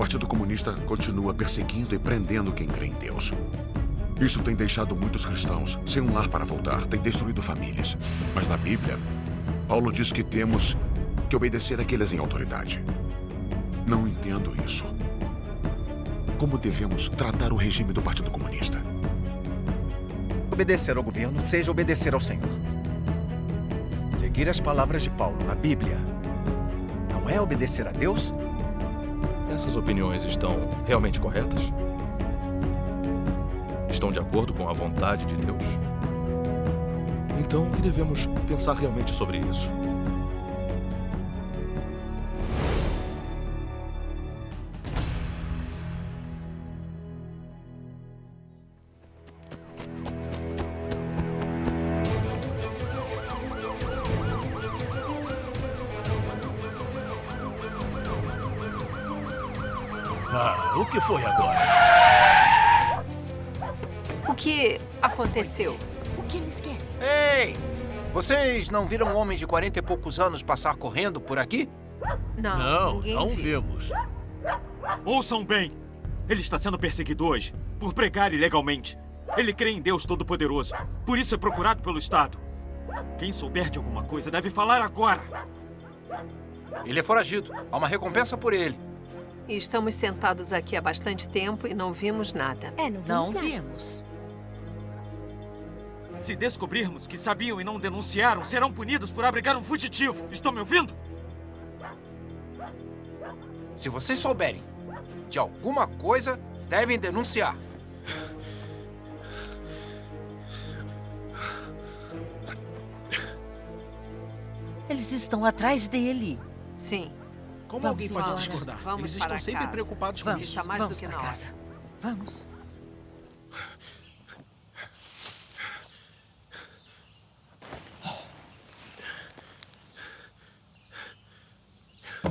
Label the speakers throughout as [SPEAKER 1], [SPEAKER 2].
[SPEAKER 1] Partido Comunista continua perseguindo e prendendo quem crê em Deus. Isso tem deixado muitos cristãos sem um lar para voltar, tem destruído famílias. Mas na Bíblia, Paulo diz que temos que obedecer àqueles em autoridade. Não entendo isso. Como devemos tratar o regime do Partido Comunista?
[SPEAKER 2] Obedecer ao governo seja obedecer ao Senhor. Seguir as palavras de Paulo na Bíblia não é obedecer a Deus?
[SPEAKER 3] Essas opiniões estão realmente corretas? Estão de acordo com a vontade de Deus? Então, o que devemos pensar realmente sobre isso?
[SPEAKER 4] O que foi agora?
[SPEAKER 5] O que aconteceu?
[SPEAKER 6] O que eles querem?
[SPEAKER 7] Ei! Vocês não viram um homem de 40 e poucos anos passar correndo por aqui?
[SPEAKER 5] Não, ninguém
[SPEAKER 4] não
[SPEAKER 5] viu.
[SPEAKER 4] vimos.
[SPEAKER 8] Ouçam bem. Ele está sendo perseguido hoje por pregar ilegalmente. Ele crê em Deus Todo-Poderoso. Por isso é procurado pelo Estado. Quem souber de alguma coisa deve falar agora.
[SPEAKER 7] Ele é foragido. Há uma recompensa por ele.
[SPEAKER 5] E estamos sentados aqui há bastante tempo e não vimos nada.
[SPEAKER 6] Não vimos.
[SPEAKER 8] Se descobrirmos que sabiam e não denunciaram, serão punidos por abrigar um fugitivo. Estão me ouvindo?
[SPEAKER 7] Se vocês souberem de alguma coisa, devem denunciar.
[SPEAKER 6] Eles estão atrás dele.
[SPEAKER 5] Sim.
[SPEAKER 9] Como
[SPEAKER 6] Vamos
[SPEAKER 9] alguém pode
[SPEAKER 5] embora.
[SPEAKER 9] discordar?
[SPEAKER 5] Vamos
[SPEAKER 9] Eles
[SPEAKER 5] para
[SPEAKER 9] estão sempre
[SPEAKER 5] casa.
[SPEAKER 9] preocupados com
[SPEAKER 6] Vamos,
[SPEAKER 9] isso.
[SPEAKER 5] Está mais
[SPEAKER 6] vamos
[SPEAKER 5] do que
[SPEAKER 6] para
[SPEAKER 5] na hora.
[SPEAKER 6] casa. Vamos.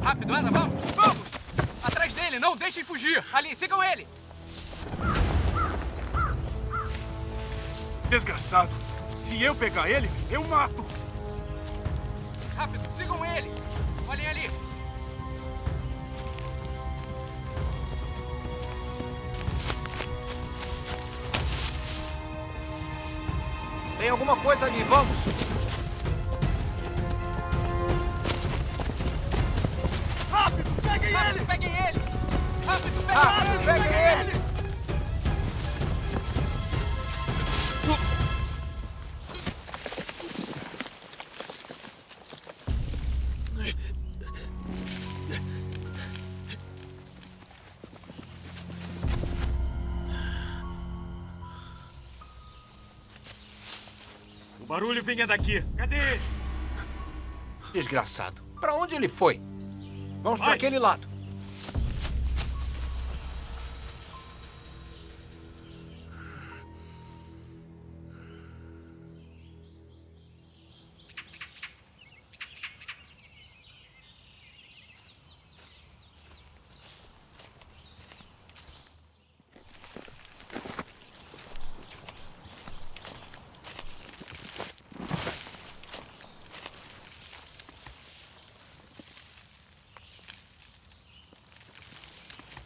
[SPEAKER 10] Rápido, anda, vamos! Vamos! Atrás dele, não deixem fugir! Ali, sigam ele!
[SPEAKER 11] Desgraçado! Se eu pegar ele, eu mato!
[SPEAKER 10] Rápido, sigam ele! Olhem ali!
[SPEAKER 7] Tem alguma coisa ali, vamos!
[SPEAKER 11] Rápido, peguem
[SPEAKER 10] Rápido, peguem ele! Rápido, peguem
[SPEAKER 7] Rápido,
[SPEAKER 10] ele!
[SPEAKER 7] peguem ele!
[SPEAKER 8] O barulho vinha daqui. Cadê ele?
[SPEAKER 7] Desgraçado. Pra onde ele foi? Vamos para
[SPEAKER 8] Vai.
[SPEAKER 7] aquele lado.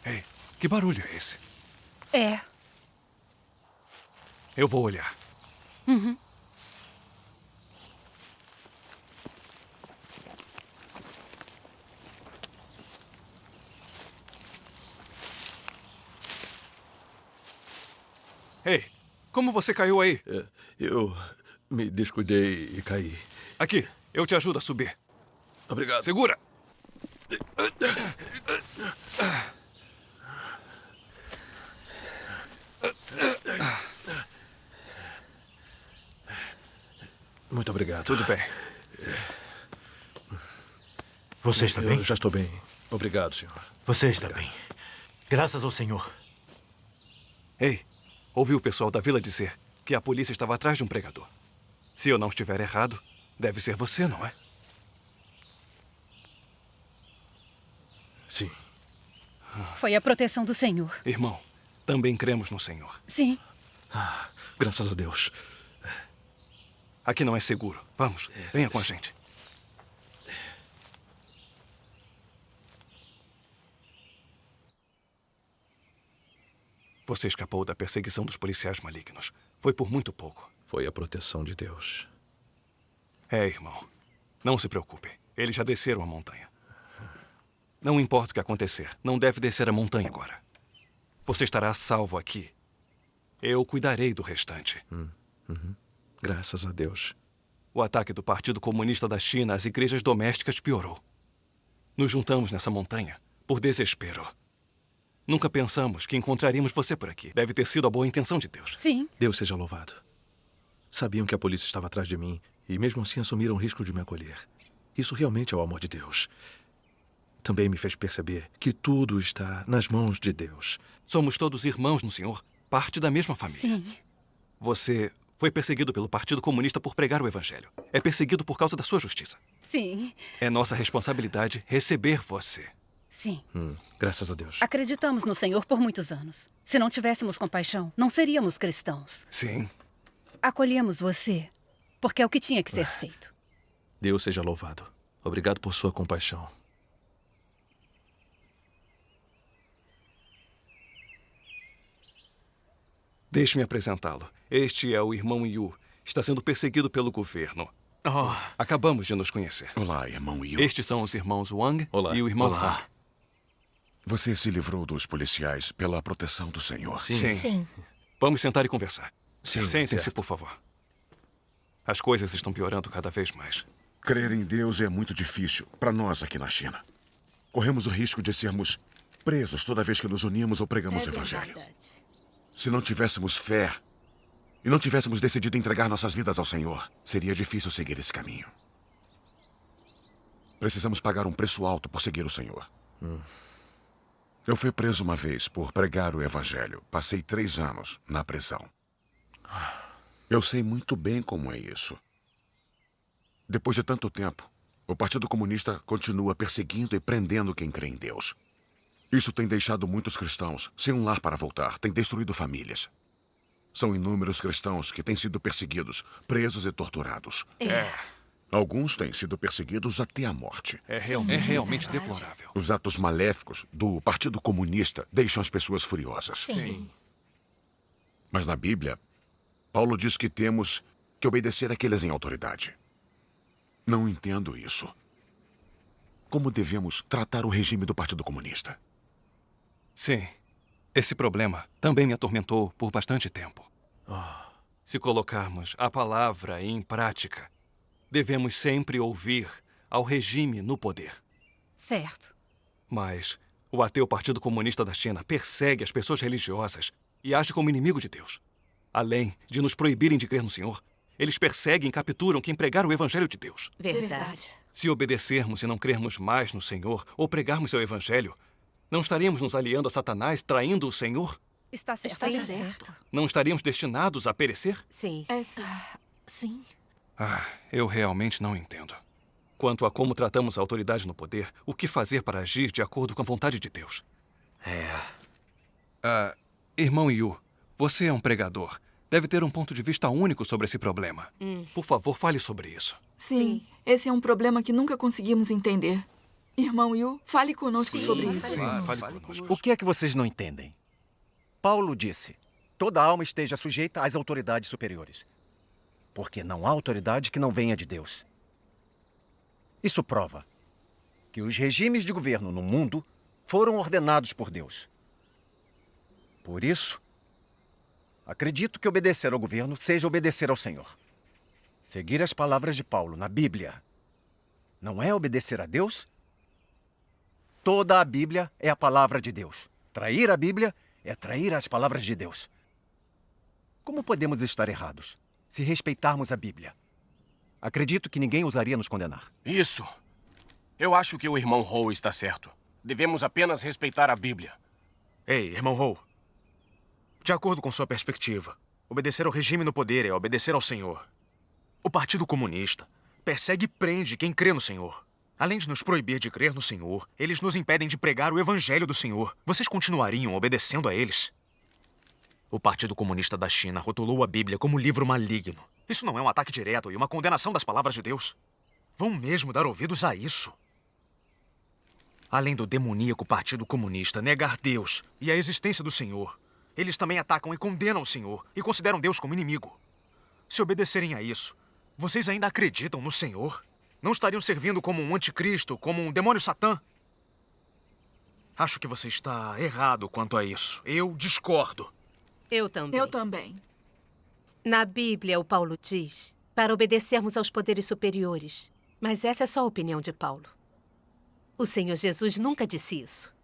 [SPEAKER 9] Ei, que barulho é esse?
[SPEAKER 6] É.
[SPEAKER 9] Eu vou olhar.
[SPEAKER 6] Uhum.
[SPEAKER 9] Ei, como você caiu aí?
[SPEAKER 3] Eu me descuidei e caí.
[SPEAKER 9] Aqui, eu te ajudo a subir.
[SPEAKER 3] Obrigado.
[SPEAKER 9] Segura!
[SPEAKER 3] Muito obrigado.
[SPEAKER 9] Tudo bem.
[SPEAKER 12] Você está bem?
[SPEAKER 3] Eu já estou bem. Obrigado, senhor.
[SPEAKER 12] Você está bem. Graças ao Senhor.
[SPEAKER 9] Ei, ouvi o pessoal da vila dizer que a polícia estava atrás de um pregador. Se eu não estiver errado, deve ser você, não é?
[SPEAKER 3] Sim.
[SPEAKER 13] Foi a proteção do Senhor.
[SPEAKER 9] Irmão, também cremos no Senhor.
[SPEAKER 13] Sim.
[SPEAKER 3] Graças a Deus.
[SPEAKER 9] Aqui não é seguro. Vamos, venha com a gente. Você escapou da perseguição dos policiais malignos. Foi por muito pouco.
[SPEAKER 3] Foi a proteção de Deus.
[SPEAKER 9] Irmão. Não se preocupe. Eles já desceram a montanha. Não importa o que acontecer, não deve descer a montanha agora. Você estará salvo aqui. Eu cuidarei do restante.
[SPEAKER 3] Graças a Deus.
[SPEAKER 9] O ataque do Partido Comunista da China às igrejas domésticas piorou. Nos juntamos nessa montanha por desespero. Nunca pensamos que encontraríamos você por aqui. Deve ter sido a boa intenção de Deus.
[SPEAKER 13] Sim.
[SPEAKER 3] Deus seja louvado. Sabiam que a polícia estava atrás de mim e mesmo assim assumiram o risco de me acolher. Isso realmente é o amor de Deus. Também me fez perceber que tudo está nas mãos de Deus.
[SPEAKER 9] Somos todos irmãos no Senhor, parte da mesma família.
[SPEAKER 13] Sim.
[SPEAKER 9] Você foi perseguido pelo Partido Comunista por pregar o Evangelho. É perseguido por causa da sua justiça.
[SPEAKER 13] Sim.
[SPEAKER 9] É nossa responsabilidade receber você.
[SPEAKER 13] Sim.
[SPEAKER 3] Graças a Deus.
[SPEAKER 13] Acreditamos no Senhor por muitos anos. Se não tivéssemos compaixão, não seríamos cristãos.
[SPEAKER 9] Sim.
[SPEAKER 13] Acolhemos você porque é o que tinha que ser feito.
[SPEAKER 3] Deus seja louvado. Obrigado por sua compaixão.
[SPEAKER 9] Deixe-me apresentá-lo. Este é o irmão Yu. Está sendo perseguido pelo governo. Acabamos de nos conhecer.
[SPEAKER 1] Olá, irmão Yu.
[SPEAKER 9] Estes são os irmãos Wang e o irmão Fang.
[SPEAKER 1] Você se livrou dos policiais pela proteção do Senhor.
[SPEAKER 9] Sim. Vamos sentar e conversar.
[SPEAKER 3] Sim,
[SPEAKER 9] Sentem-se,
[SPEAKER 3] certo.
[SPEAKER 9] por favor. As coisas estão piorando cada vez mais.
[SPEAKER 1] Crer em Deus é muito difícil para nós aqui na China. Corremos o risco de sermos presos toda vez que nos unimos ou pregamos o Evangelho. Se não tivéssemos fé e não tivéssemos decidido entregar nossas vidas ao Senhor, seria difícil seguir esse caminho. Precisamos pagar um preço alto por seguir o Senhor. Eu fui preso uma vez por pregar o Evangelho. Passei 3 anos na prisão. Eu sei muito bem como é isso. Depois de tanto tempo, o Partido Comunista continua perseguindo e prendendo quem crê em Deus. Isso tem deixado muitos cristãos sem um lar para voltar, tem destruído famílias. São inúmeros cristãos que têm sido perseguidos, presos e torturados. Alguns têm sido perseguidos até a morte.
[SPEAKER 9] É realmente deplorável.
[SPEAKER 1] Os atos maléficos do Partido Comunista deixam as pessoas furiosas.
[SPEAKER 13] Sim.
[SPEAKER 1] Mas na Bíblia, Paulo diz que temos que obedecer àqueles em autoridade. Não entendo isso. Como devemos tratar o regime do Partido Comunista?
[SPEAKER 9] Sim. Esse problema também me atormentou por bastante tempo. Se colocarmos a palavra em prática, devemos sempre ouvir ao regime no poder.
[SPEAKER 13] Certo.
[SPEAKER 9] Mas o ateu Partido Comunista da China persegue as pessoas religiosas e age como inimigo de Deus. Além de nos proibirem de crer no Senhor, eles perseguem e capturam quem pregar o Evangelho de Deus.
[SPEAKER 5] Verdade.
[SPEAKER 9] Se obedecermos e não crermos mais no Senhor ou pregarmos seu Evangelho, não estaríamos nos aliando a Satanás, traindo o Senhor?
[SPEAKER 13] Está certo.
[SPEAKER 9] Não estaríamos destinados a perecer?
[SPEAKER 5] Sim.
[SPEAKER 6] Sim.
[SPEAKER 9] Eu realmente não entendo. Quanto a como tratamos a autoridade no poder, o que fazer para agir de acordo com a vontade de Deus? Irmão Yu, você é um pregador. Deve ter um ponto de vista único sobre esse problema. Por favor, fale sobre isso.
[SPEAKER 14] Sim, esse é um problema que nunca conseguimos entender. Irmão Yu, fale conosco sobre isso.
[SPEAKER 9] Fale conosco.
[SPEAKER 2] O que é que vocês não entendem? Paulo disse: toda alma esteja sujeita às autoridades superiores. Porque não há autoridade que não venha de Deus. Isso prova que os regimes de governo no mundo foram ordenados por Deus. Por isso, acredito que obedecer ao governo seja obedecer ao Senhor. Seguir as palavras de Paulo na Bíblia não é obedecer a Deus? Toda a Bíblia é a palavra de Deus. Trair a Bíblia é trair as palavras de Deus. Como podemos estar errados se respeitarmos a Bíblia? Acredito que ninguém ousaria nos condenar.
[SPEAKER 10] Isso. Eu acho que o irmão Ho está certo. Devemos apenas respeitar a Bíblia.
[SPEAKER 8] Ei, irmão Ho. De acordo com sua perspectiva, obedecer ao regime no poder é obedecer ao Senhor. O Partido Comunista persegue e prende quem crê no Senhor. Além de nos proibir de crer no Senhor, eles nos impedem de pregar o Evangelho do Senhor. Vocês continuariam obedecendo a eles? O Partido Comunista da China rotulou a Bíblia como livro maligno. Isso não é um ataque direto e uma condenação das palavras de Deus? Vão mesmo dar ouvidos a isso? Além do demoníaco Partido Comunista negar Deus e a existência do Senhor,
[SPEAKER 15] eles também atacam e condenam o Senhor e consideram Deus como inimigo. Se obedecerem a isso, vocês ainda acreditam no Senhor? Não estariam servindo como um anticristo, como um demônio Satã? Acho que você está errado quanto a isso. Eu discordo.
[SPEAKER 5] Eu também.
[SPEAKER 14] Eu também.
[SPEAKER 5] Na Bíblia, o Paulo diz para obedecermos aos poderes superiores. Mas essa é só a opinião de Paulo. O Senhor Jesus nunca disse isso.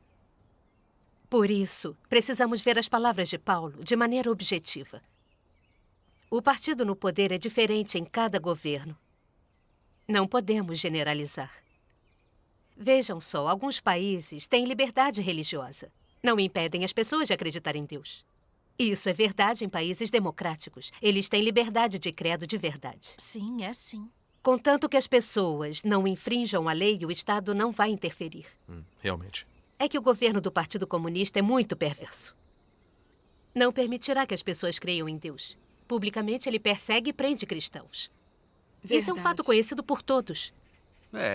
[SPEAKER 5] Por isso, precisamos ver as palavras de Paulo de maneira objetiva. O partido no poder é diferente em cada governo. Não podemos generalizar. Vejam só, alguns países têm liberdade religiosa. Não impedem as pessoas de acreditar em Deus. Isso é verdade em países democráticos. Eles têm liberdade de credo de verdade.
[SPEAKER 6] Sim, é sim.
[SPEAKER 5] Contanto que as pessoas não infrinjam a lei, o Estado não vai interferir.
[SPEAKER 3] Realmente.
[SPEAKER 5] É que o governo do Partido Comunista é muito perverso. Não permitirá que as pessoas creiam em Deus. Publicamente, ele persegue e prende cristãos. Isso é um fato conhecido por todos.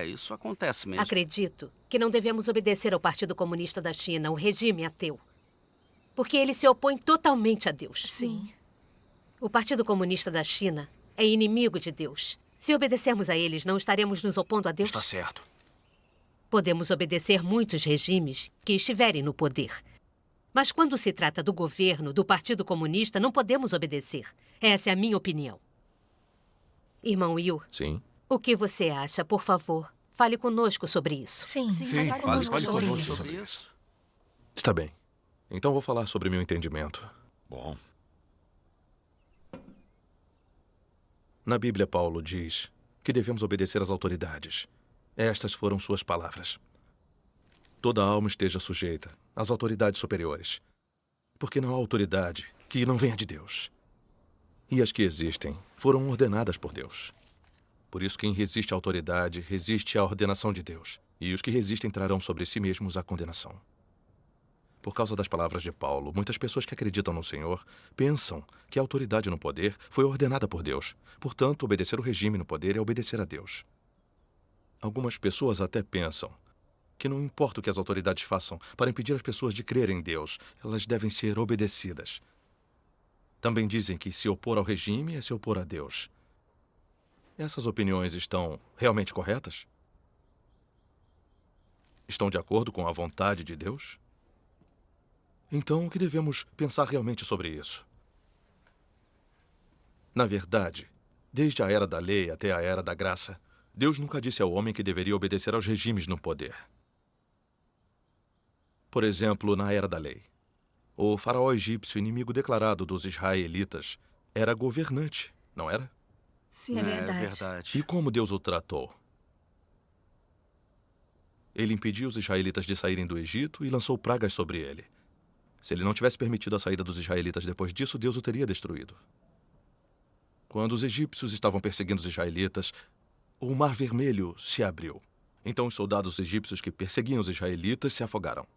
[SPEAKER 16] Isso acontece mesmo.
[SPEAKER 5] Acredito que não devemos obedecer ao Partido Comunista da China, o regime ateu. Porque ele se opõe totalmente a Deus.
[SPEAKER 14] Sim.
[SPEAKER 5] O Partido Comunista da China é inimigo de Deus. Se obedecermos a eles, não estaremos nos opondo a Deus?
[SPEAKER 15] Está certo.
[SPEAKER 5] Podemos obedecer muitos regimes que estiverem no poder. Mas quando se trata do governo, do Partido Comunista, não podemos obedecer. Essa é a minha opinião. Irmão Will.
[SPEAKER 3] Sim.
[SPEAKER 5] O que você acha? Por favor, fale conosco sobre isso.
[SPEAKER 6] Sim,
[SPEAKER 16] fale conosco sobre isso.
[SPEAKER 3] Está bem. Então vou falar sobre meu entendimento.
[SPEAKER 1] Bom.
[SPEAKER 3] Na Bíblia, Paulo diz que devemos obedecer às autoridades. Estas foram suas palavras. Toda alma esteja sujeita às autoridades superiores, porque não há autoridade que não venha de Deus. E as que existem foram ordenadas por Deus. Por isso, quem resiste à autoridade resiste à ordenação de Deus, e os que resistem trarão sobre si mesmos a condenação. Por causa das palavras de Paulo, muitas pessoas que acreditam no Senhor pensam que a autoridade no poder foi ordenada por Deus. Portanto, obedecer o regime no poder é obedecer a Deus. Algumas pessoas até pensam que não importa o que as autoridades façam para impedir as pessoas de crerem em Deus, elas devem ser obedecidas. Também dizem que se opor ao regime é se opor a Deus. Essas opiniões estão realmente corretas? Estão de acordo com a vontade de Deus? Então, o que devemos pensar realmente sobre isso? Na verdade, desde a era da lei até a era da graça, Deus nunca disse ao homem que deveria obedecer aos regimes no poder. Por exemplo, na era da lei, o faraó egípcio, inimigo declarado dos israelitas, era governante, não era?
[SPEAKER 14] Sim,
[SPEAKER 16] é verdade.
[SPEAKER 3] E como Deus o tratou? Ele impediu os israelitas de saírem do Egito e lançou pragas sobre ele. Se ele não tivesse permitido a saída dos israelitas depois disso, Deus o teria destruído. Quando os egípcios estavam perseguindo os israelitas, o Mar Vermelho se abriu. Então os soldados egípcios que perseguiam os israelitas se afogaram.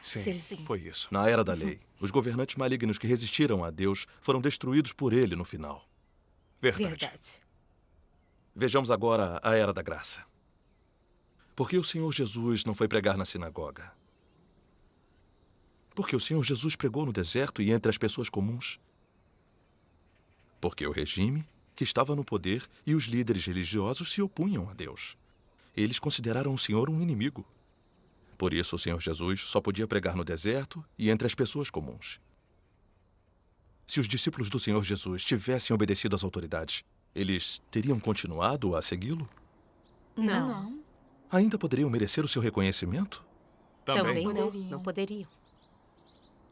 [SPEAKER 9] Sim, foi isso.
[SPEAKER 3] Na era da lei, os governantes malignos que resistiram a Deus foram destruídos por ele no final.
[SPEAKER 9] Verdade.
[SPEAKER 3] Vejamos agora a era da graça. Por que o Senhor Jesus não foi pregar na sinagoga? Porque o Senhor Jesus pregou no deserto e entre as pessoas comuns. Porque o regime que estava no poder e os líderes religiosos se opunham a Deus. Eles consideraram o Senhor um inimigo. Por isso, o Senhor Jesus só podia pregar no deserto e entre as pessoas comuns. Se os discípulos do Senhor Jesus tivessem obedecido às autoridades, eles teriam continuado a segui-lo?
[SPEAKER 5] Não.
[SPEAKER 3] Ainda poderiam merecer o seu reconhecimento?
[SPEAKER 5] Também não poderiam.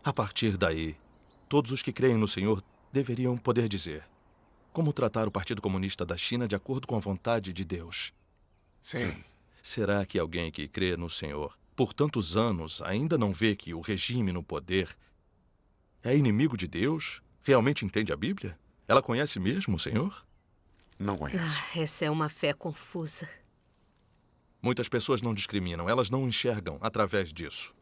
[SPEAKER 3] A partir daí, todos os que creem no Senhor deveriam poder dizer: como tratar o Partido Comunista da China de acordo com a vontade de Deus?
[SPEAKER 9] Sim.
[SPEAKER 3] Será que alguém que crê no Senhor por tantos anos ainda não vê que o regime no poder é inimigo de Deus? Realmente entende a Bíblia? Ela conhece mesmo o Senhor?
[SPEAKER 1] Não conhece.
[SPEAKER 5] Essa é uma fé confusa.
[SPEAKER 3] Muitas pessoas não discriminam, elas não enxergam através disso.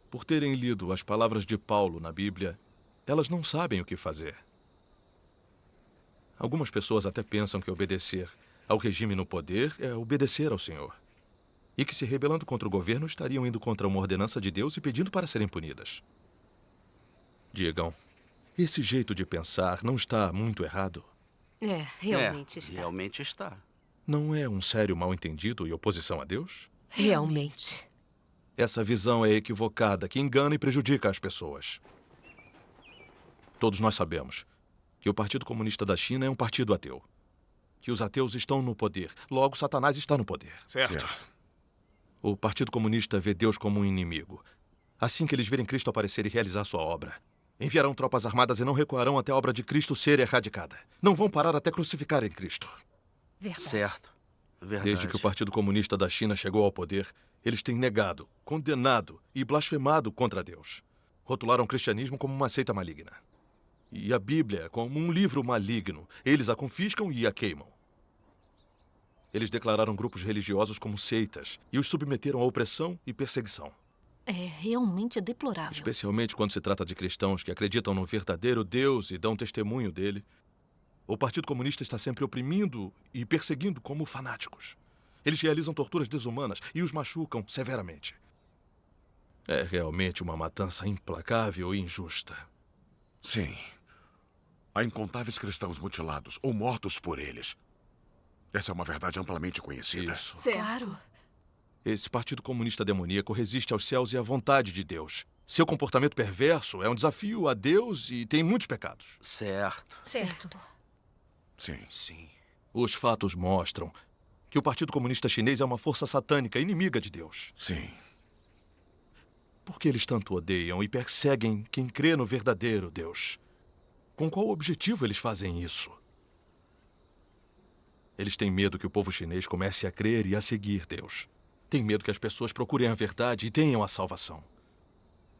[SPEAKER 3] Por terem lido as palavras de Paulo na Bíblia, elas não sabem o que fazer. Algumas pessoas até pensam que obedecer ao regime no poder é obedecer ao Senhor. E que se rebelando contra o governo estariam indo contra uma ordenança de Deus e pedindo para serem punidas. Digam, esse jeito de pensar não está muito errado?
[SPEAKER 5] Realmente está.
[SPEAKER 16] Realmente está.
[SPEAKER 3] Não é um sério mal-entendido e oposição a Deus?
[SPEAKER 5] Realmente.
[SPEAKER 3] Essa visão é equivocada, que engana e prejudica as pessoas. Todos nós sabemos que o Partido Comunista da China é um partido ateu. Que os ateus estão no poder. Logo, Satanás está no poder.
[SPEAKER 9] Certo.
[SPEAKER 3] O Partido Comunista vê Deus como um inimigo. Assim que eles verem Cristo aparecer e realizar sua obra, enviarão tropas armadas e não recuarão até a obra de Cristo ser erradicada. Não vão parar até crucificarem Cristo.
[SPEAKER 16] Verdade. Certo. Verdade.
[SPEAKER 3] Desde que o Partido Comunista da China chegou ao poder, eles têm negado, condenado e blasfemado contra Deus. Rotularam o cristianismo como uma seita maligna. E a Bíblia como um livro maligno. Eles a confiscam e a queimam. Eles declararam grupos religiosos como seitas e os submeteram à opressão e perseguição.
[SPEAKER 6] É realmente deplorável.
[SPEAKER 3] Especialmente quando se trata de cristãos que acreditam no verdadeiro Deus e dão testemunho dele. O Partido Comunista está sempre oprimindo e perseguindo como fanáticos. Eles realizam torturas desumanas e os machucam severamente. É realmente uma matança implacável e injusta.
[SPEAKER 1] Sim. Há incontáveis cristãos mutilados ou mortos por eles. Essa é uma verdade amplamente conhecida.
[SPEAKER 3] Isso.
[SPEAKER 14] Claro.
[SPEAKER 3] Esse Partido Comunista demoníaco resiste aos céus e à vontade de Deus. Seu comportamento perverso é um desafio a Deus e tem muitos pecados.
[SPEAKER 16] Certo.
[SPEAKER 1] Sim.
[SPEAKER 3] Os fatos mostram que o Partido Comunista Chinês é uma força satânica, inimiga de Deus.
[SPEAKER 1] Sim.
[SPEAKER 3] Por que eles tanto odeiam e perseguem quem crê no verdadeiro Deus? Com qual objetivo eles fazem isso? Eles têm medo que o povo chinês comece a crer e a seguir Deus. Têm medo que as pessoas procurem a verdade e tenham a salvação.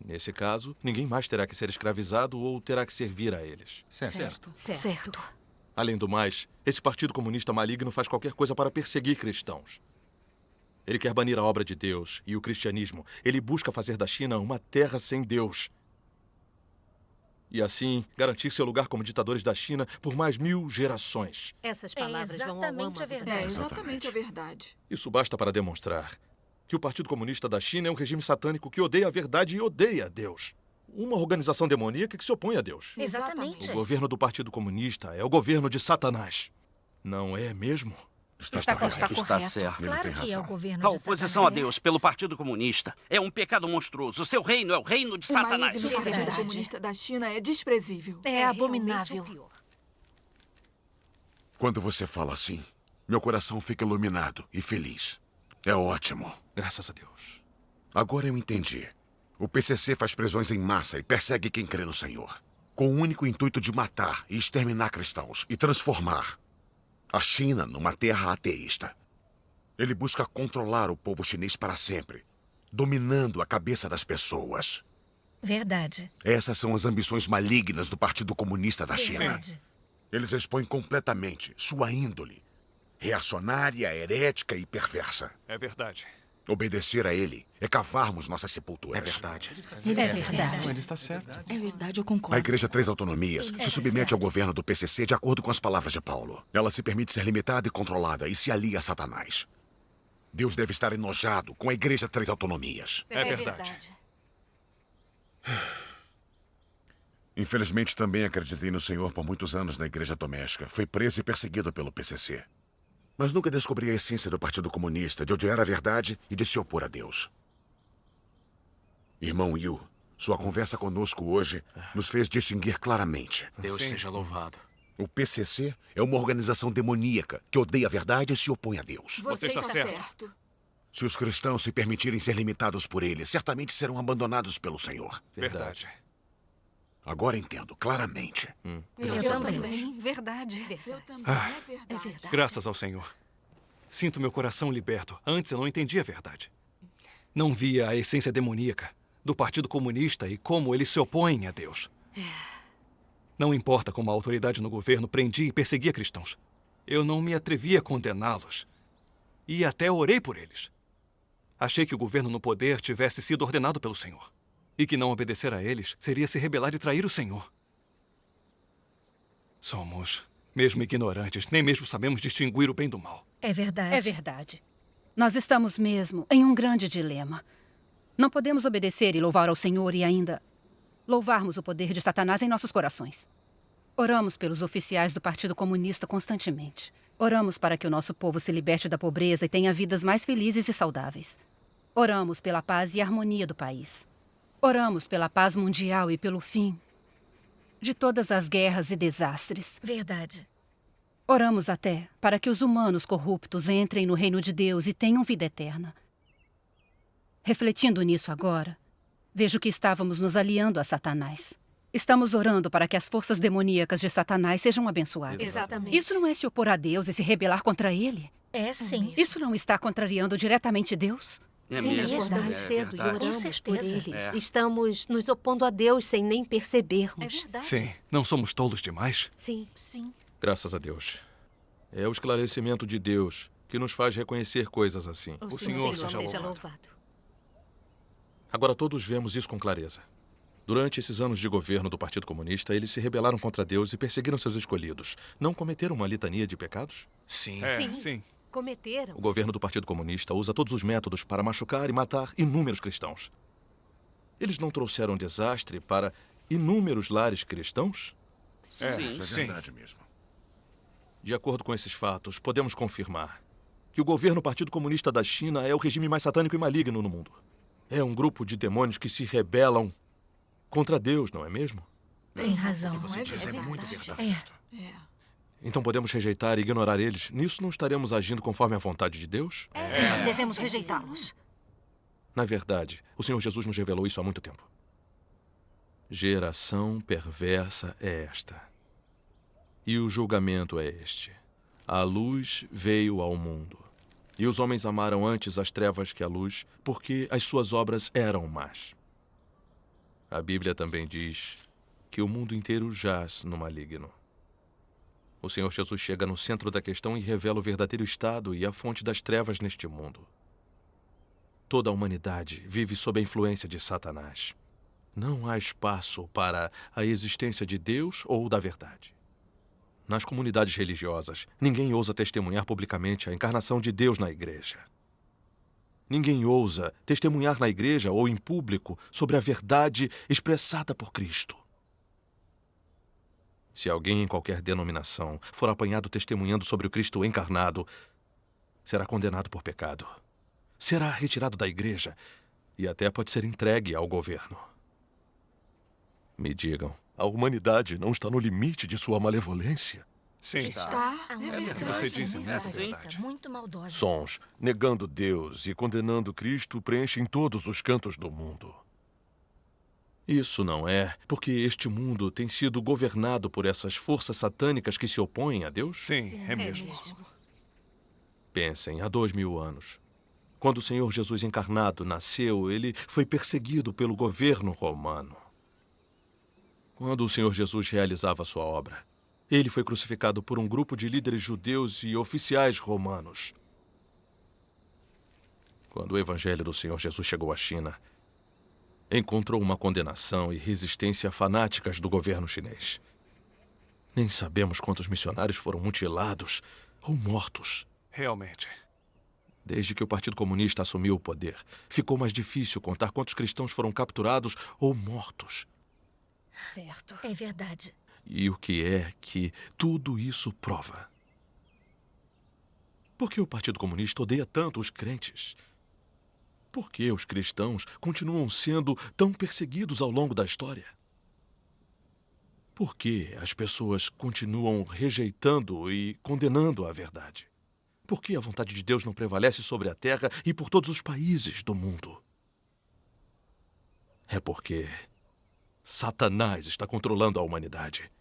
[SPEAKER 3] Nesse caso, ninguém mais terá que ser escravizado ou terá que servir a eles.
[SPEAKER 6] Certo.
[SPEAKER 3] Além do mais, esse Partido Comunista maligno faz qualquer coisa para perseguir cristãos. Ele quer banir a obra de Deus e o cristianismo. Ele busca fazer da China uma terra sem Deus. E assim, garantir seu lugar como ditadores da China por mais 1000 gerações.
[SPEAKER 5] Essas palavras vão ao âmago.
[SPEAKER 14] É exatamente a verdade.
[SPEAKER 3] Isso basta para demonstrar que o Partido Comunista da China é um regime satânico que odeia a verdade e odeia Deus. Uma organização demoníaca que se opõe a Deus.
[SPEAKER 6] Exatamente.
[SPEAKER 3] O governo do Partido Comunista é o governo de Satanás. Não é mesmo?
[SPEAKER 16] Está correto. Está certo.
[SPEAKER 6] Claro que é o governo
[SPEAKER 16] A
[SPEAKER 6] de
[SPEAKER 16] oposição a Deus pelo Partido Comunista é um pecado monstruoso. Seu reino é o reino de Satanás.
[SPEAKER 14] O Partido Comunista da China é desprezível.
[SPEAKER 6] É abominável.
[SPEAKER 1] Quando você fala assim, meu coração fica iluminado e feliz. É ótimo.
[SPEAKER 3] Graças a Deus.
[SPEAKER 1] Agora eu entendi. O PCC faz prisões em massa e persegue quem crê no Senhor, com o único intuito de matar e exterminar cristãos e transformar a China numa terra ateísta. Ele busca controlar o povo chinês para sempre, dominando a cabeça das pessoas.
[SPEAKER 6] Verdade.
[SPEAKER 1] Essas são as ambições malignas do Partido Comunista da China.
[SPEAKER 6] Verdade.
[SPEAKER 1] Eles expõem completamente sua índole reacionária, herética e perversa.
[SPEAKER 9] É verdade.
[SPEAKER 1] Obedecer a ele é cavarmos nossas sepulturas.
[SPEAKER 8] É verdade.
[SPEAKER 14] Ele
[SPEAKER 8] está certo.
[SPEAKER 14] É verdade, eu concordo.
[SPEAKER 1] A Igreja Três Autonomias se submete ao governo do PCC de acordo com as palavras de Paulo. Ela se permite ser limitada e controlada e se alia a Satanás. Deus deve estar enojado com a Igreja Três Autonomias.
[SPEAKER 9] É verdade.
[SPEAKER 1] Infelizmente, também acreditei no Senhor por muitos anos na Igreja Doméstica. Fui preso e perseguido pelo PCC. Mas nunca descobri a essência do Partido Comunista, de odiar a verdade e de se opor a Deus. Irmão Yu, sua conversa conosco hoje nos fez distinguir claramente.
[SPEAKER 8] Deus seja louvado.
[SPEAKER 1] O PCC é uma organização demoníaca que odeia a verdade e se opõe a Deus.
[SPEAKER 14] Você está certo.
[SPEAKER 1] Se os cristãos se permitirem ser limitados por ele, certamente serão abandonados pelo Senhor.
[SPEAKER 9] Verdade.
[SPEAKER 1] Agora entendo claramente.
[SPEAKER 6] Eu também.
[SPEAKER 5] Verdade.
[SPEAKER 14] Eu também,
[SPEAKER 5] É verdade.
[SPEAKER 9] Graças ao Senhor. Sinto meu coração liberto. Antes eu não entendia a verdade. Não via a essência demoníaca do Partido Comunista e como eles se opõem a Deus. Não importa como a autoridade no governo prendia e perseguia cristãos. Eu não me atrevia a condená-los. E até orei por eles. Achei que o governo no poder tivesse sido ordenado pelo Senhor. E que não obedecer a eles seria se rebelar e trair o Senhor. Somos, mesmo ignorantes, nem mesmo sabemos distinguir o bem do mal.
[SPEAKER 6] É verdade.
[SPEAKER 13] É verdade. Nós estamos mesmo em um grande dilema. Não podemos obedecer e louvar ao Senhor e ainda louvarmos o poder de Satanás em nossos corações. Oramos pelos oficiais do Partido Comunista constantemente. Oramos para que o nosso povo se liberte da pobreza e tenha vidas mais felizes e saudáveis. Oramos pela paz e harmonia do país. Oramos pela paz mundial e pelo fim de todas as guerras e desastres.
[SPEAKER 6] Verdade.
[SPEAKER 13] Oramos até para que os humanos corruptos entrem no reino de Deus e tenham vida eterna. Refletindo nisso agora, vejo que estávamos nos aliando a Satanás. Estamos orando para que as forças demoníacas de Satanás sejam abençoadas.
[SPEAKER 5] Exatamente.
[SPEAKER 13] Isso não é se opor a Deus e se rebelar contra ele?
[SPEAKER 6] É sim.
[SPEAKER 13] Isso não está contrariando diretamente Deus?
[SPEAKER 5] Sim, acordamos cedo e oramos por
[SPEAKER 6] certeza.
[SPEAKER 5] eles. Estamos nos opondo a Deus sem nem percebermos.
[SPEAKER 6] É verdade.
[SPEAKER 9] Sim, não somos tolos demais?
[SPEAKER 5] Sim.
[SPEAKER 6] Sim.
[SPEAKER 3] Graças a Deus. É o esclarecimento de Deus que nos faz reconhecer coisas assim.
[SPEAKER 5] O Senhor seja louvado.
[SPEAKER 3] Agora todos vemos isso com clareza. Durante esses anos de governo do Partido Comunista, eles se rebelaram contra Deus e perseguiram seus escolhidos. Não cometeram uma litania de pecados?
[SPEAKER 15] Sim.
[SPEAKER 5] Sim. Cometeram.
[SPEAKER 3] O governo do Partido Comunista usa todos os métodos para machucar e matar inúmeros cristãos. Eles não trouxeram desastre para inúmeros lares cristãos?
[SPEAKER 1] Isso é verdade mesmo.
[SPEAKER 3] De acordo com esses fatos, podemos confirmar que o governo do Partido Comunista da China é o regime mais satânico e maligno no mundo. É um grupo de demônios que se rebelam contra Deus, não é mesmo?
[SPEAKER 6] Tem razão.
[SPEAKER 15] Se você diz, é muito verdade.
[SPEAKER 3] Então podemos rejeitar e ignorar eles? Nisso não estaremos agindo conforme a vontade de Deus?
[SPEAKER 6] Sim, devemos rejeitá-los.
[SPEAKER 3] Na verdade, o Senhor Jesus nos revelou isso há muito tempo. Geração perversa é esta. E o julgamento é este. A luz veio ao mundo. E os homens amaram antes as trevas que a luz, porque as suas obras eram más. A Bíblia também diz que o mundo inteiro jaz no maligno. O Senhor Jesus chega no centro da questão e revela o verdadeiro estado e a fonte das trevas neste mundo. Toda a humanidade vive sob a influência de Satanás. Não há espaço para a existência de Deus ou da verdade. Nas comunidades religiosas, ninguém ousa testemunhar publicamente a encarnação de Deus na igreja. Ninguém ousa testemunhar na igreja ou em público sobre a verdade expressada por Cristo. Se alguém em qualquer denominação for apanhado testemunhando sobre o Cristo encarnado, será condenado por pecado. Será retirado da igreja e até pode ser entregue ao governo. Me digam, a humanidade não está no limite de sua malevolência?
[SPEAKER 9] Sim.
[SPEAKER 14] Está.
[SPEAKER 6] É
[SPEAKER 9] o que você diz é muito
[SPEAKER 6] verdade.
[SPEAKER 9] verdade.
[SPEAKER 6] Muito maldosa.
[SPEAKER 3] Sons negando Deus e condenando Cristo preenchem todos os cantos do mundo. Isso não é porque este mundo tem sido governado por essas forças satânicas que se opõem a Deus?
[SPEAKER 9] Sim, é mesmo.
[SPEAKER 3] Pensem, há 2000 anos. Quando o Senhor Jesus encarnado nasceu, ele foi perseguido pelo governo romano. Quando o Senhor Jesus realizava sua obra, ele foi crucificado por um grupo de líderes judeus e oficiais romanos. Quando o evangelho do Senhor Jesus chegou à China, encontrou uma condenação e resistência fanáticas do governo chinês. Nem sabemos quantos missionários foram mutilados ou mortos.
[SPEAKER 9] Realmente.
[SPEAKER 3] Desde que o Partido Comunista assumiu o poder, ficou mais difícil contar quantos cristãos foram capturados ou mortos.
[SPEAKER 6] Certo. É verdade.
[SPEAKER 3] E o que é que tudo isso prova? Por que o Partido Comunista odeia tanto os crentes? Por que os cristãos continuam sendo tão perseguidos ao longo da história? Por que as pessoas continuam rejeitando e condenando a verdade? Por que a vontade de Deus não prevalece sobre a terra e por todos os países do mundo? É porque Satanás está controlando a humanidade.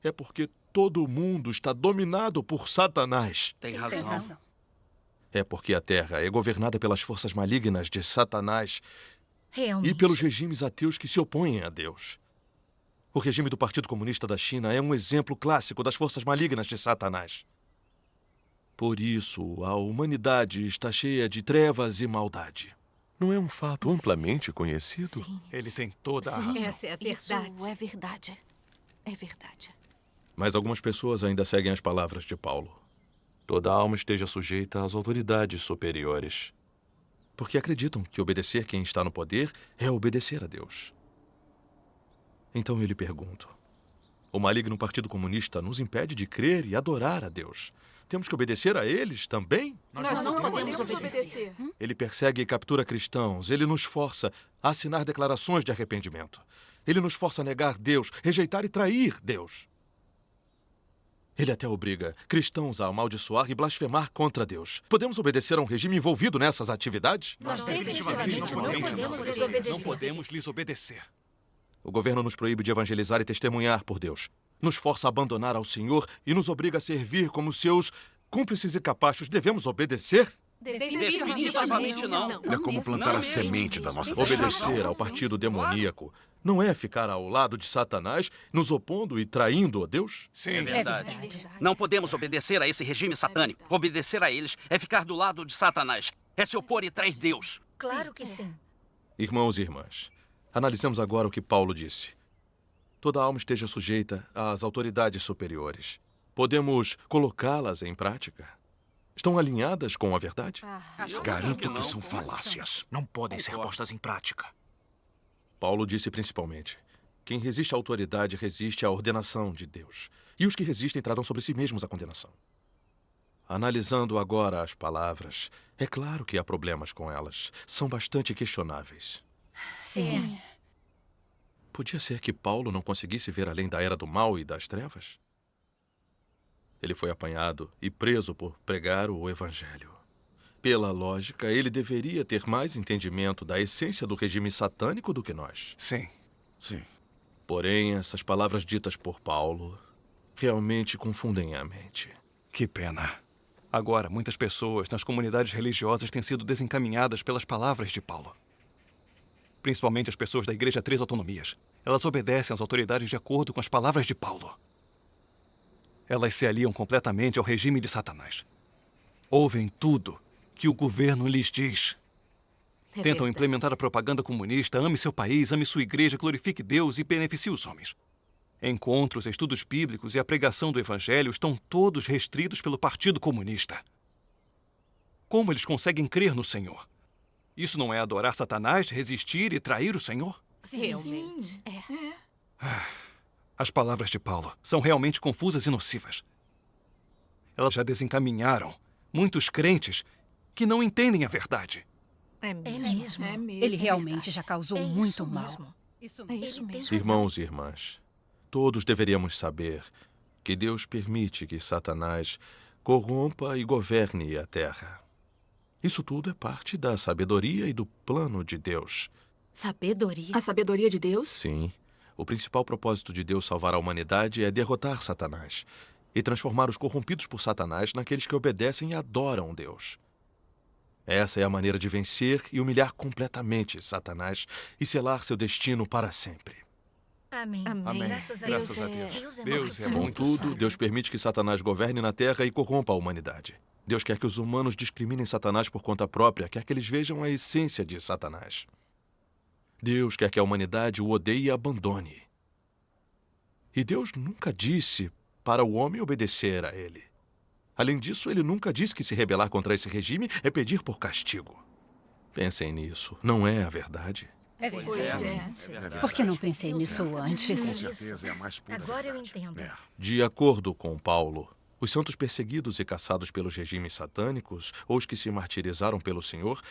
[SPEAKER 3] É porque todo o mundo está dominado por Satanás.
[SPEAKER 16] Tem razão.
[SPEAKER 3] É porque a Terra é governada pelas forças malignas de Satanás
[SPEAKER 6] Realmente.
[SPEAKER 3] e pelos regimes ateus que se opõem a Deus. O regime do Partido Comunista da China é um exemplo clássico das forças malignas de Satanás. Por isso, a humanidade está cheia de trevas e maldade. Não é um fato amplamente conhecido?
[SPEAKER 6] Sim.
[SPEAKER 9] Ele tem toda a razão.
[SPEAKER 5] Essa é a verdade.
[SPEAKER 6] Isso é verdade. É verdade.
[SPEAKER 3] Mas algumas pessoas ainda seguem as palavras de Paulo. Toda alma esteja sujeita às autoridades superiores. Porque acreditam que obedecer quem está no poder é obedecer a Deus. Então eu lhe pergunto: o maligno Partido Comunista nos impede de crer e adorar a Deus. Temos que obedecer a eles também?
[SPEAKER 14] Nós não podemos obedecer.
[SPEAKER 3] Ele persegue e captura cristãos. Ele nos força a assinar declarações de arrependimento. Ele nos força a negar Deus, rejeitar e trair Deus. Ele até obriga cristãos a amaldiçoar e blasfemar contra Deus. Podemos obedecer a um regime envolvido nessas atividades?
[SPEAKER 6] Nós definitivamente não podemos lhes obedecer.
[SPEAKER 9] Não podemos lhes obedecer.
[SPEAKER 3] O governo nos proíbe de evangelizar e testemunhar por Deus. Nos força a abandonar ao Senhor e nos obriga a servir como seus cúmplices e capachos. Devemos obedecer?
[SPEAKER 16] Definitivamente não.
[SPEAKER 1] É como plantar a semente da nossa
[SPEAKER 3] Obedecer ao partido demoníaco não é ficar ao lado de Satanás, nos opondo e traindo a Deus?
[SPEAKER 16] Sim, é verdade. Não podemos obedecer a esse regime satânico. Obedecer a eles é ficar do lado de Satanás. É se opor e trair Deus.
[SPEAKER 6] Claro que sim.
[SPEAKER 3] Irmãos e irmãs, analisemos agora o que Paulo disse. Toda alma esteja sujeita às autoridades superiores. Podemos colocá-las em prática? Estão alinhadas com a verdade?
[SPEAKER 1] Garanto que são falácias.
[SPEAKER 15] Não podem ser postas em prática.
[SPEAKER 3] Paulo disse principalmente: quem resiste à autoridade resiste à ordenação de Deus. E os que resistem trarão sobre si mesmos a condenação. Analisando agora as palavras, é claro que há problemas com elas. São bastante questionáveis.
[SPEAKER 6] Sim.
[SPEAKER 3] Podia ser que Paulo não conseguisse ver além da era do mal e das trevas? Ele foi apanhado e preso por pregar o Evangelho. Pela lógica, ele deveria ter mais entendimento da essência do regime satânico do que nós.
[SPEAKER 9] Sim.
[SPEAKER 1] Sim.
[SPEAKER 3] Porém, essas palavras ditas por Paulo realmente confundem a mente.
[SPEAKER 9] Que pena. Agora, muitas pessoas nas comunidades religiosas têm sido desencaminhadas pelas palavras de Paulo. Principalmente as pessoas da Igreja Três Autonomias. Elas obedecem às autoridades de acordo com as palavras de Paulo. Elas se aliam completamente ao regime de Satanás. Ouvem tudo que o governo lhes diz. Tentam implementar a propaganda comunista: ame seu país, ame sua igreja, glorifique Deus e beneficie os homens. Encontros, estudos bíblicos e a pregação do Evangelho estão todos restritos pelo Partido Comunista. Como eles conseguem crer no Senhor? Isso não é adorar Satanás, resistir e trair o Senhor?
[SPEAKER 6] Realmente.
[SPEAKER 9] As palavras de Paulo são realmente confusas e nocivas. Elas já desencaminharam muitos crentes que não entendem a verdade.
[SPEAKER 6] É mesmo.
[SPEAKER 13] Ele realmente já causou muito mal.
[SPEAKER 6] É isso mesmo.
[SPEAKER 3] Irmãos e irmãs, todos deveríamos saber que Deus permite que Satanás corrompa e governe a terra. Isso tudo é parte da sabedoria e do plano de Deus.
[SPEAKER 5] Sabedoria?
[SPEAKER 14] A sabedoria de Deus?
[SPEAKER 3] Sim. O principal propósito de Deus salvar a humanidade é derrotar Satanás e transformar os corrompidos por Satanás naqueles que obedecem e adoram Deus. Essa é a maneira de vencer e humilhar completamente Satanás e selar seu destino para sempre.
[SPEAKER 6] Amém.
[SPEAKER 14] Graças a Deus.
[SPEAKER 9] Deus é bom.
[SPEAKER 3] Contudo, Deus permite que Satanás governe na terra e corrompa a humanidade. Deus quer que os humanos discriminem Satanás por conta própria, quer que eles vejam a essência de Satanás. Deus quer que a humanidade o odeie e abandone. E Deus nunca disse para o homem obedecer a ele. Além disso, ele nunca disse que se rebelar contra esse regime é pedir por castigo. Pensem nisso. Não é a verdade?
[SPEAKER 13] É verdade. Por que não pensei nisso antes?
[SPEAKER 1] Com certeza é a mais pura
[SPEAKER 6] Agora eu
[SPEAKER 1] verdade.
[SPEAKER 6] entendo.
[SPEAKER 3] De acordo com Paulo, os santos perseguidos e caçados pelos regimes satânicos, ou os que se martirizaram pelo Senhor,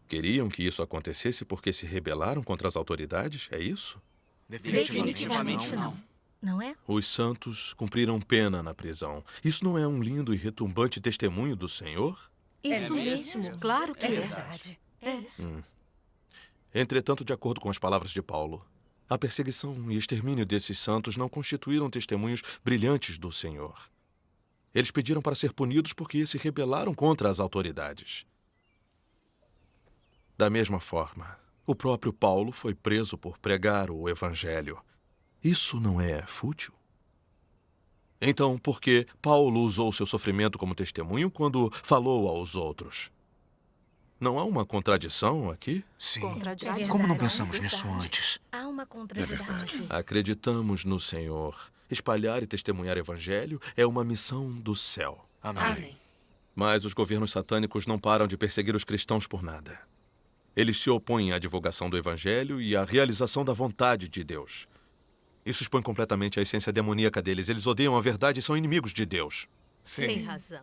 [SPEAKER 3] queriam que isso acontecesse porque se rebelaram contra as autoridades? É isso?
[SPEAKER 14] Definitivamente não.
[SPEAKER 6] Não é?
[SPEAKER 3] Os santos cumpriram pena na prisão. Isso não é um lindo e retumbante testemunho do Senhor?
[SPEAKER 5] Isso mesmo, claro que é.
[SPEAKER 13] Verdade.
[SPEAKER 6] É isso.
[SPEAKER 3] Entretanto, de acordo com as palavras de Paulo, a perseguição e extermínio desses santos não constituíram testemunhos brilhantes do Senhor. Eles pediram para ser punidos porque se rebelaram contra as autoridades. Da mesma forma, o próprio Paulo foi preso por pregar o Evangelho. Isso não é fútil? Então, por que Paulo usou seu sofrimento como testemunho quando falou aos outros? Não há uma contradição aqui?
[SPEAKER 15] Sim.
[SPEAKER 6] Contradição.
[SPEAKER 15] Como não pensamos nisso antes?
[SPEAKER 6] Há uma contradição.
[SPEAKER 3] Acreditamos no Senhor. Espalhar e testemunhar o Evangelho é uma missão do céu.
[SPEAKER 15] Amém.
[SPEAKER 3] Mas os governos satânicos não param de perseguir os cristãos por nada. Eles se opõem à divulgação do Evangelho e à realização da vontade de Deus. Isso expõe completamente a essência demoníaca deles. Eles odeiam a verdade e são inimigos de Deus.
[SPEAKER 5] Tem razão.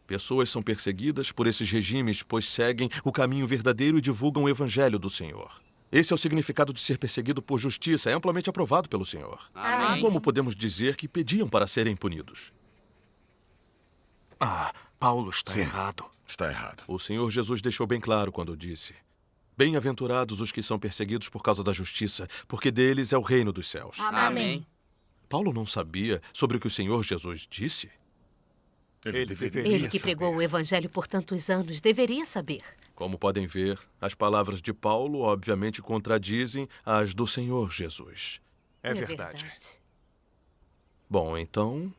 [SPEAKER 3] Pessoas são perseguidas por esses regimes, pois seguem o caminho verdadeiro e divulgam o evangelho do Senhor. Esse é o significado de ser perseguido por justiça, é amplamente aprovado pelo Senhor.
[SPEAKER 16] Amém.
[SPEAKER 3] Como podemos dizer que pediam para serem punidos?
[SPEAKER 15] Paulo está errado.
[SPEAKER 1] Está errado.
[SPEAKER 3] O Senhor Jesus deixou bem claro quando disse: bem-aventurados os que são perseguidos por causa da justiça, porque deles é o reino dos céus.
[SPEAKER 16] Amém.
[SPEAKER 3] Paulo não sabia sobre o que o Senhor Jesus disse?
[SPEAKER 5] Ele que pregou o evangelho por tantos anos deveria saber.
[SPEAKER 3] Como podem ver, as palavras de Paulo obviamente contradizem as do Senhor Jesus.
[SPEAKER 15] É verdade.
[SPEAKER 3] Bom, então,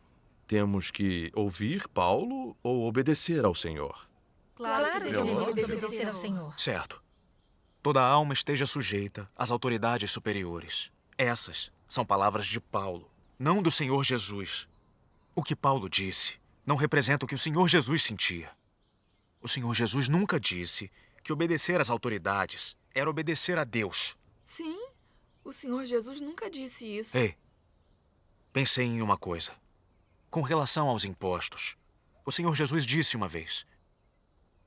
[SPEAKER 3] temos que ouvir Paulo ou obedecer ao Senhor?
[SPEAKER 6] Claro que devemos obedecer ao Senhor.
[SPEAKER 15] Certo. Toda alma esteja sujeita às autoridades superiores. Essas são palavras de Paulo, não do Senhor Jesus. O que Paulo disse não representa o que o Senhor Jesus sentia. O Senhor Jesus nunca disse que obedecer às autoridades era obedecer a Deus.
[SPEAKER 14] Sim, o Senhor Jesus nunca disse isso.
[SPEAKER 15] Ei, pensei em uma coisa. Com relação aos impostos, o Senhor Jesus disse uma vez: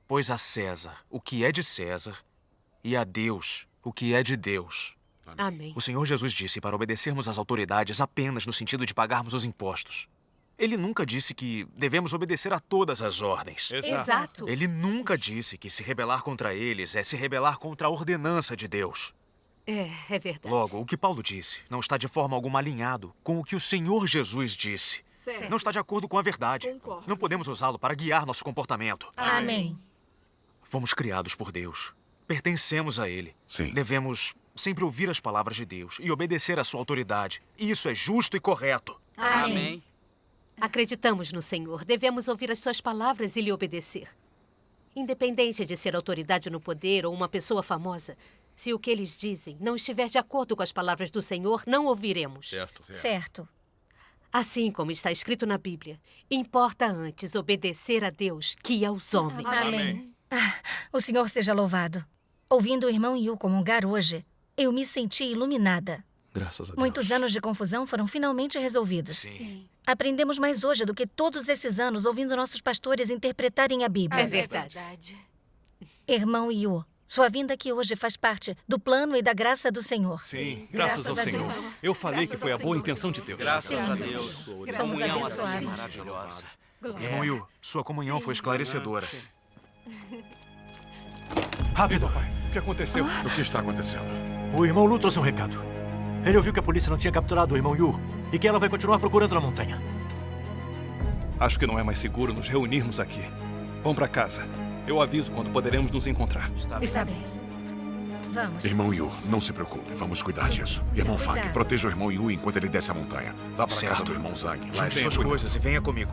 [SPEAKER 15] pois a César o que é de César e a Deus o que é de Deus.
[SPEAKER 5] Amém.
[SPEAKER 15] O Senhor Jesus disse para obedecermos às autoridades apenas no sentido de pagarmos os impostos. Ele nunca disse que devemos obedecer a todas as ordens.
[SPEAKER 5] Exato.
[SPEAKER 15] Ele nunca disse que se rebelar contra eles é se rebelar contra a ordenança de Deus.
[SPEAKER 5] É verdade.
[SPEAKER 15] Logo, o que Paulo disse não está de forma alguma alinhado com o que o Senhor Jesus disse.
[SPEAKER 14] Certo.
[SPEAKER 15] Não está de acordo com a verdade.
[SPEAKER 14] Concordo.
[SPEAKER 15] Não podemos usá-lo para guiar nosso comportamento.
[SPEAKER 6] Amém.
[SPEAKER 15] Fomos criados por Deus. Pertencemos a Ele.
[SPEAKER 1] Sim.
[SPEAKER 15] Devemos sempre ouvir as palavras de Deus e obedecer à sua autoridade. Isso é justo e correto.
[SPEAKER 16] Amém.
[SPEAKER 5] Acreditamos no Senhor. Devemos ouvir as suas palavras e lhe obedecer. Independente de ser autoridade no poder ou uma pessoa famosa, se o que eles dizem não estiver de acordo com as palavras do Senhor, não ouviremos.
[SPEAKER 6] Certo.
[SPEAKER 5] Assim como está escrito na Bíblia, importa antes obedecer a Deus que aos homens.
[SPEAKER 6] Amém. O Senhor seja louvado. Ouvindo o irmão Yu comungar hoje, eu me senti iluminada.
[SPEAKER 3] Graças a Deus.
[SPEAKER 6] Muitos anos de confusão foram finalmente resolvidos.
[SPEAKER 15] Sim.
[SPEAKER 6] Aprendemos mais hoje do que todos esses anos ouvindo nossos pastores interpretarem a Bíblia.
[SPEAKER 5] É verdade.
[SPEAKER 6] Irmão Yu, sua vinda aqui hoje faz parte do plano e da graça do Senhor.
[SPEAKER 9] Sim, graças ao Senhor. Eu falei que foi a boa intenção de Deus.
[SPEAKER 16] Graças a Deus.
[SPEAKER 6] Somos
[SPEAKER 16] Comunhão assim
[SPEAKER 6] abençoados.
[SPEAKER 16] maravilhosa.
[SPEAKER 15] Irmão Yu, sua comunhão foi esclarecedora.
[SPEAKER 12] Rápido.
[SPEAKER 9] O que aconteceu?
[SPEAKER 1] O que está acontecendo?
[SPEAKER 12] O irmão Lu trouxe um recado. Ele ouviu que a polícia não tinha capturado o irmão Yu e que ela vai continuar procurando na montanha.
[SPEAKER 9] Acho que não é mais seguro nos reunirmos aqui. Vamos para casa. Eu aviso quando poderemos nos encontrar.
[SPEAKER 6] Está bem. Vamos.
[SPEAKER 1] Irmão Yu, não se preocupe. Vamos cuidar disso. Irmão Fag,
[SPEAKER 6] Cuidado.
[SPEAKER 1] proteja o irmão Yu enquanto ele desce a montanha. Vá para a casa do irmão Zag. Lá é
[SPEAKER 15] Junte suas
[SPEAKER 1] seguro.
[SPEAKER 15] coisas e venha comigo.